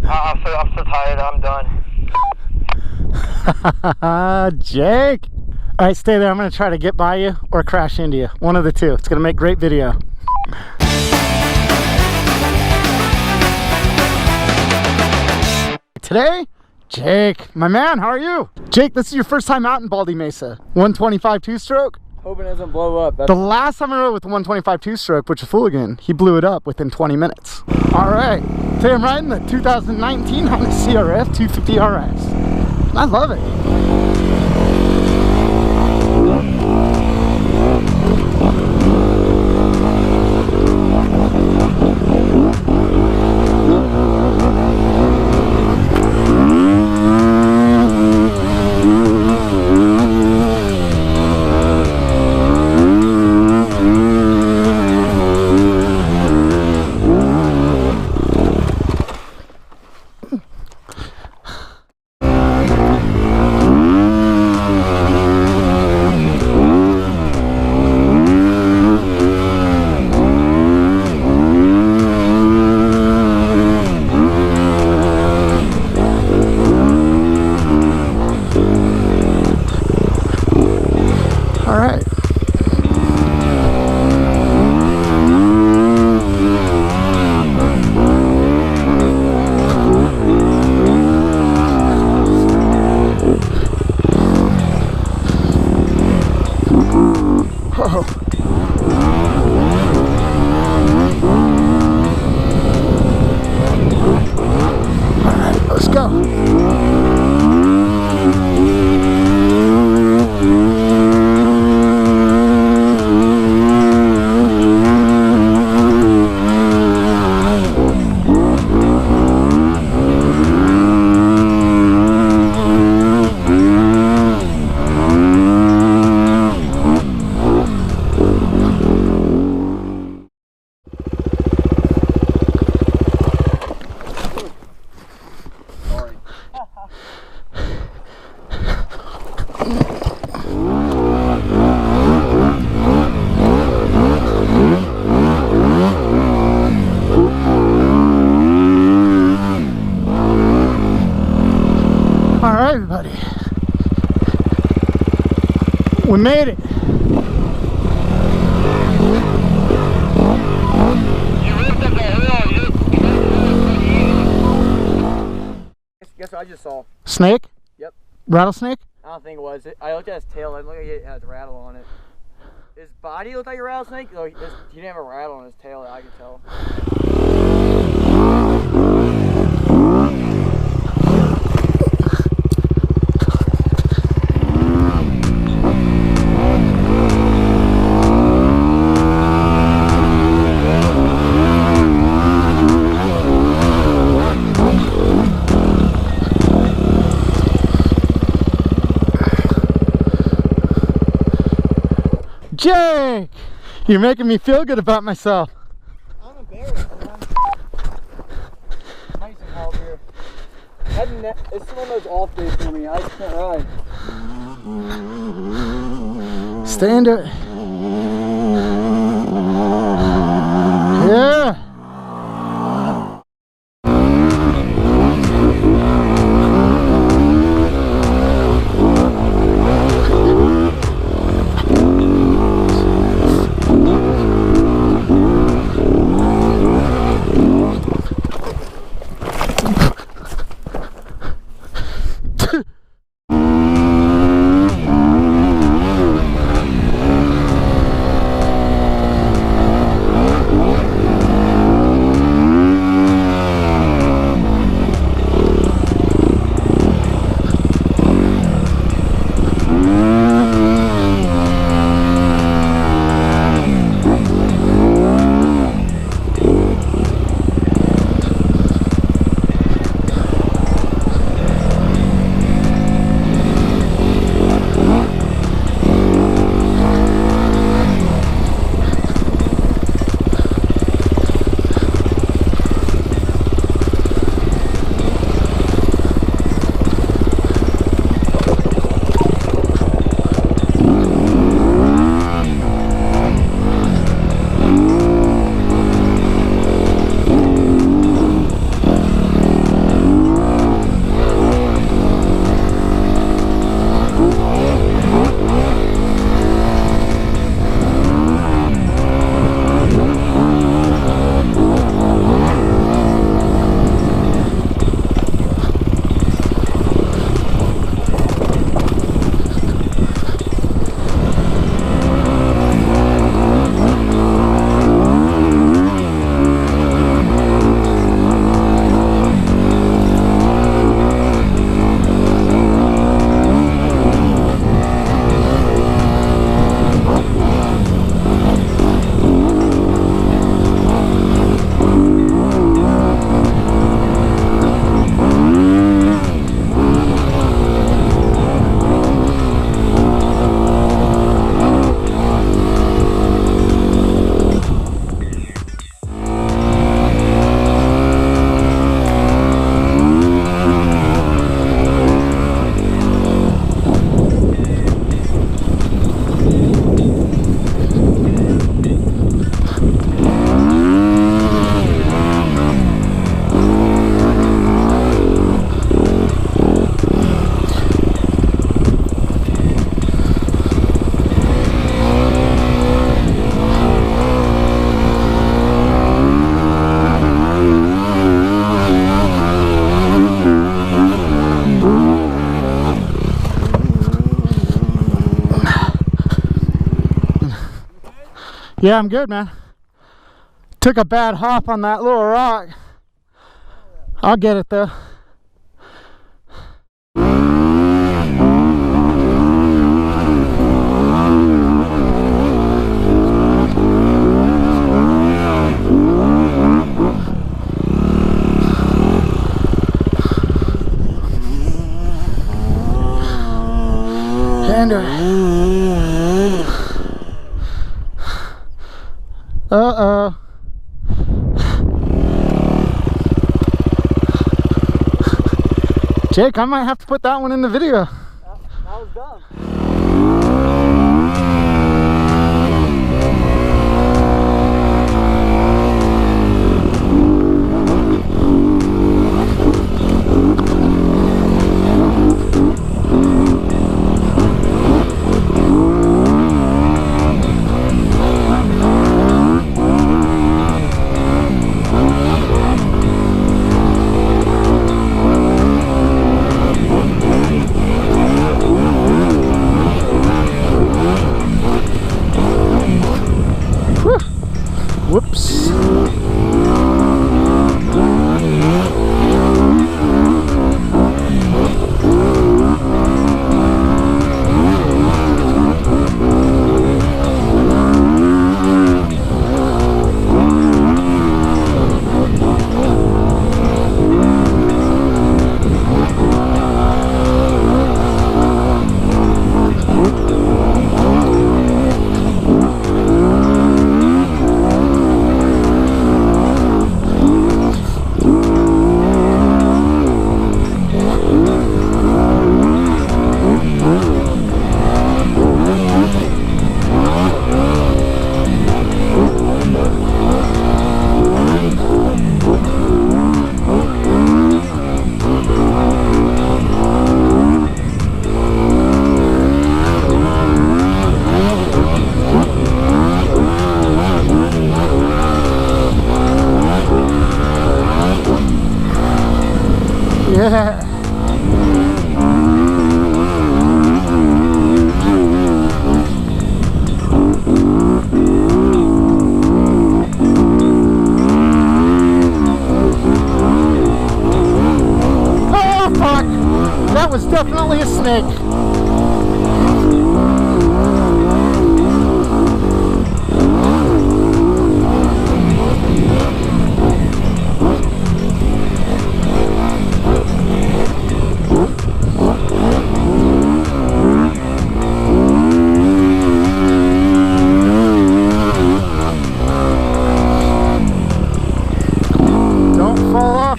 I'm so tired. I'm done. Jake. All right, stay there. I'm going to try to get by you or crash into you. One of the two. It's going to make great video. Today, Jake, my man, how are you? Jake, this is your first time out in Baldy Mesa. 125 two-stroke? Hoping it doesn't blow up. The last time I rode with the 125 two-stroke, which is Fooligan, he blew it up within 20 minutes. All right, today I'm riding the 2019 Honda CRF 250 RS. I love it. All right. Oh. All right, let's go. All right, everybody, we made it. Guess what I just saw? Snake? Yep. Rattlesnake? I don't think it was. I looked at his tail. It looked like it had a rattle on it. His body looked like a rattlesnake. Though he didn't have a rattle on his tail that I could tell. Jake, you're making me feel good about myself. I'm embarrassed, man. Nice and hard here. It's one of those off days for me. I just can't ride. Stay into it. Yeah. Yeah, I'm good, man. Took a bad hop on that little rock. I'll get it though. Uh-oh. Jake, I might have to put that one in the video. That was dumb. Whoops. Yeah. Oh, fuck! That was definitely a snake.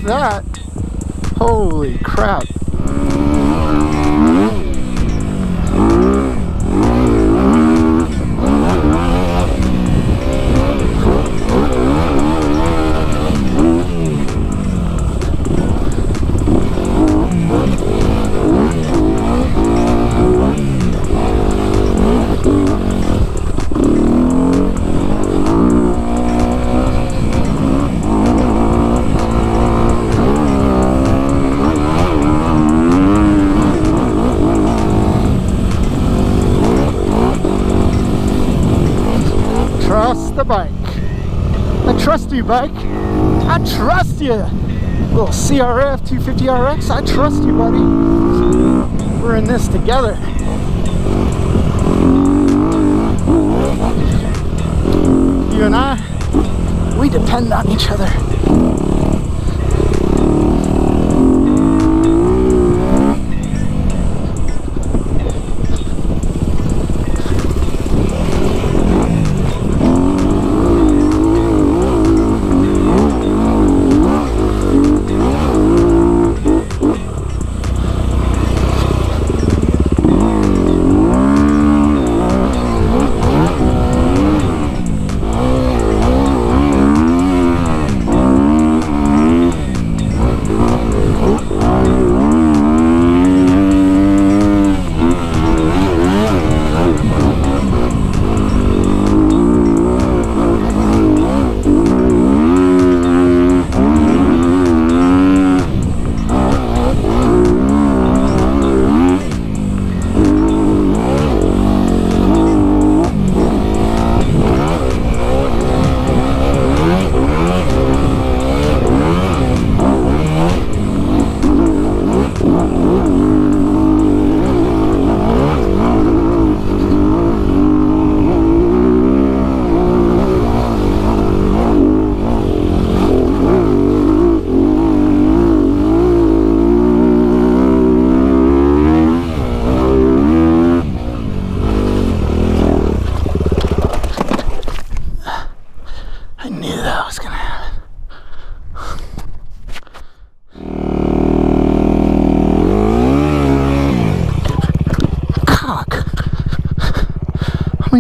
That. Holy crap. Trust the bike. I trust you, bike. I trust you. Little CRF 250RX. I trust you, buddy. We're in this together. You and I, we depend on each other.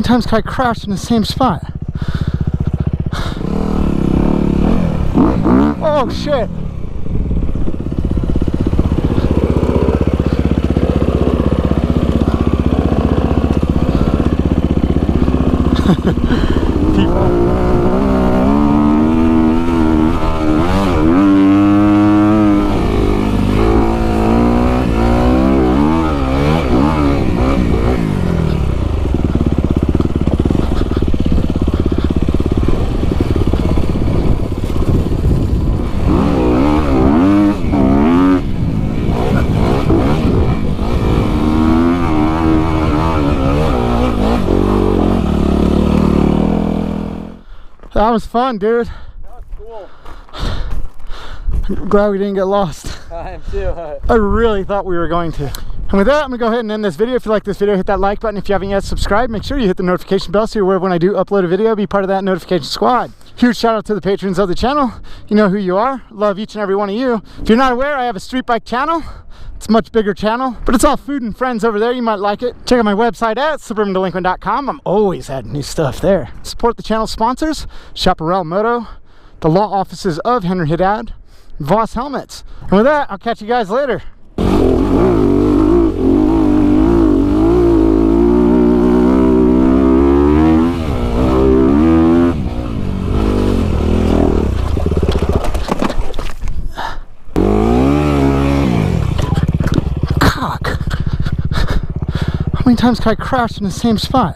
many times can I crash in the same spot? Oh shit! That was fun, dude. That was cool. I'm glad we didn't get lost. I am too. I really thought we were going to. And with that, I'm gonna go ahead and end this video. If you like this video, hit that like button. If you haven't yet subscribed, make sure you hit the notification bell so you're aware when I do upload a video, be part of that notification squad. Huge shout out to the patrons of the channel. You know who you are. Love each and every one of you. If you're not aware, I have a street bike channel. It's a much bigger channel, but it's all food and friends over there. You might like it. Check out my website at suburbandelinquent.com. I'm always adding new stuff there. Support the channel sponsors, Chaparral Moto, the law offices of Henry Haddad, Voss Helmets. And with that, I'll catch you guys later. How many times can I crash in the same spot?